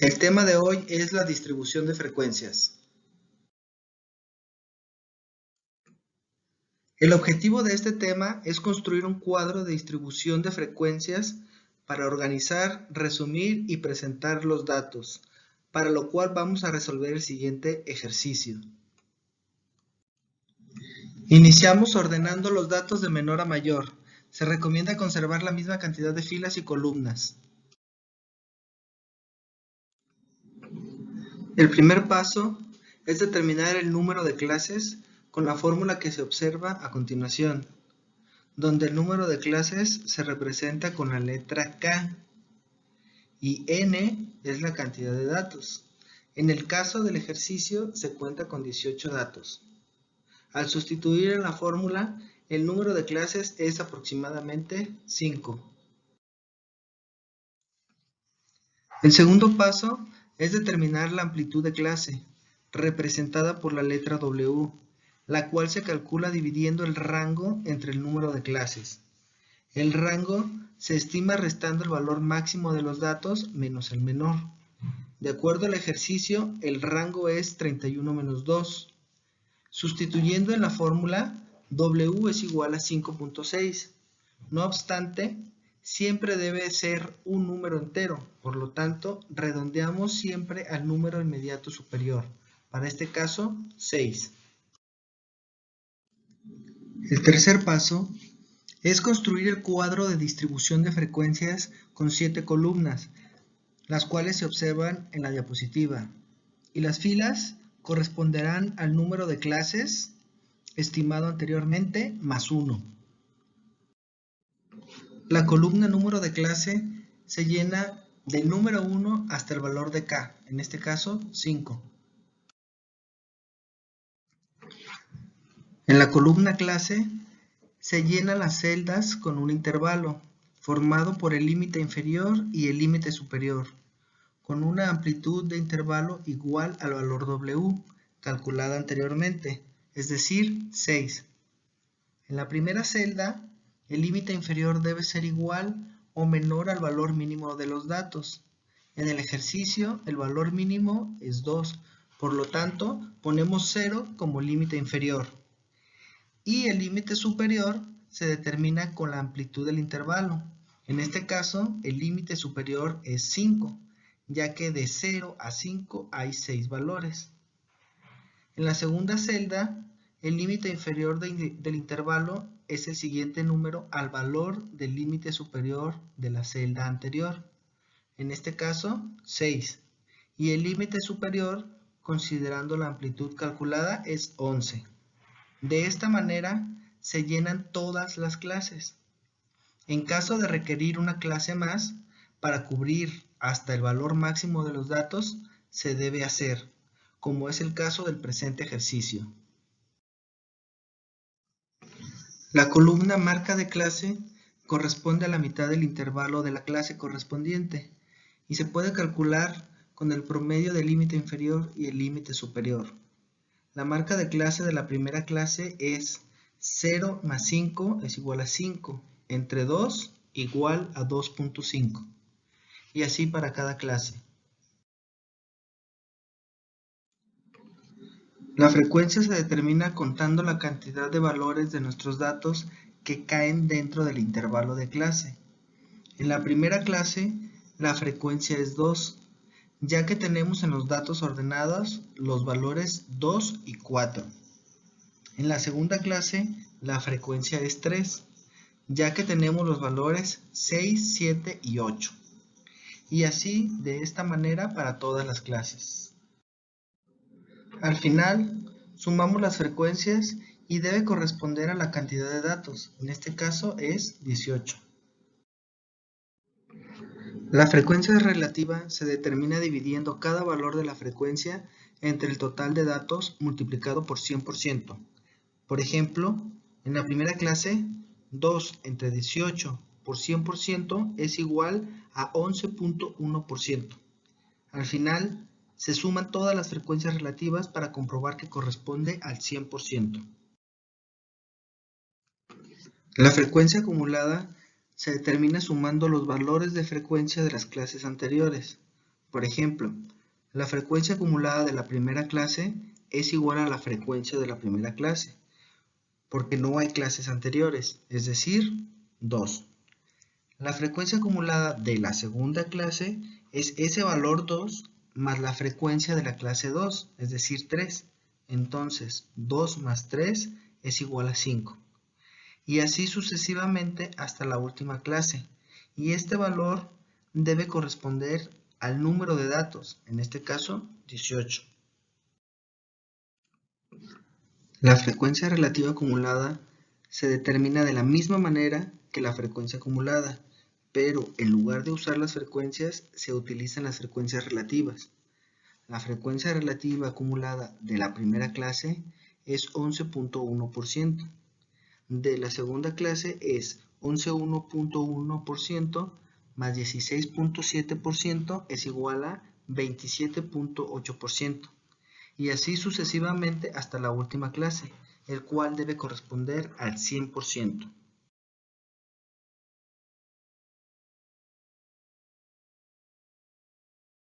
El tema de hoy es la distribución de frecuencias. El objetivo de este tema es construir un cuadro de distribución de frecuencias para organizar, resumir y presentar los datos, para lo cual vamos a resolver el siguiente ejercicio. Iniciamos ordenando los datos de menor a mayor. Se recomienda conservar la misma cantidad de filas y columnas. El primer paso es determinar el número de clases con la fórmula que se observa a continuación, donde el número de clases se representa con la letra K y N es la cantidad de datos. En el caso del ejercicio se cuenta con 18 datos. Al sustituir en la fórmula, el número de clases es aproximadamente 5. El segundo paso es determinar la amplitud de clase, representada por la letra W, la cual se calcula dividiendo el rango entre el número de clases. El rango se estima restando el valor máximo de los datos menos el menor. De acuerdo al ejercicio, el rango es 31 menos 2. Sustituyendo en la fórmula, W es igual a 5.6. No obstante, siempre debe ser un número entero, por lo tanto, redondeamos siempre al número inmediato superior. Para este caso, 6. El tercer paso es construir el cuadro de distribución de frecuencias con 7 columnas, las cuales se observan en la diapositiva, y las filas corresponderán al número de clases estimado anteriormente más 1. La columna número de clase se llena del número 1 hasta el valor de K, en este caso 5. En la columna clase se llenan las celdas con un intervalo formado por el límite inferior y el límite superior, con una amplitud de intervalo igual al valor W, calculada anteriormente, es decir, 6. En la primera celda, el límite inferior debe ser igual o menor al valor mínimo de los datos. En el ejercicio, el valor mínimo es 2, por lo tanto, ponemos 0 como límite inferior. Y el límite superior se determina con la amplitud del intervalo. En este caso, el límite superior es 5, ya que de 0 a 5 hay 6 valores. En la segunda celda, el límite inferior del intervalo es el siguiente número al valor del límite superior de la celda anterior. En este caso, 6. Y el límite superior, considerando la amplitud calculada, es 11. De esta manera se llenan todas las clases. En caso de requerir una clase más, para cubrir hasta el valor máximo de los datos, se debe hacer, como es el caso del presente ejercicio. La columna marca de clase corresponde a la mitad del intervalo de la clase correspondiente y se puede calcular con el promedio del límite inferior y el límite superior. La marca de clase de la primera clase es 0 más 5 es igual a 5, entre 2 igual a 2.5, y así para cada clase. La frecuencia se determina contando la cantidad de valores de nuestros datos que caen dentro del intervalo de clase. En la primera clase, la frecuencia es 2, ya que tenemos en los datos ordenados los valores 2 y 4. En la segunda clase, la frecuencia es 3, ya que tenemos los valores 6, 7 y 8. Y así, de esta manera, para todas las clases. Al final, sumamos las frecuencias y debe corresponder a la cantidad de datos. En este caso es 18. La frecuencia relativa se determina dividiendo cada valor de la frecuencia entre el total de datos multiplicado por 100%. Por ejemplo, en la primera clase, 2 entre 18 por 100% es igual a 11.1%. Al final, se suman todas las frecuencias relativas para comprobar que corresponde al 100%. La frecuencia acumulada se determina sumando los valores de frecuencia de las clases anteriores. Por ejemplo, la frecuencia acumulada de la primera clase es igual a la frecuencia de la primera clase, porque no hay clases anteriores, es decir, 2. La frecuencia acumulada de la segunda clase es ese valor 2 más la frecuencia de la clase 2, es decir, 3. Entonces, 2 más 3 es igual a 5. Y así sucesivamente hasta la última clase. Y este valor debe corresponder al número de datos, en este caso 18. La frecuencia relativa acumulada se determina de la misma manera que la frecuencia acumulada, pero en lugar de usar las frecuencias se utilizan las frecuencias relativas. La frecuencia relativa acumulada de la primera clase es 11.1%. De la segunda clase es 11.1% más 16.7% es igual a 27.8%. Y así sucesivamente hasta la última clase, el cual debe corresponder al 100%.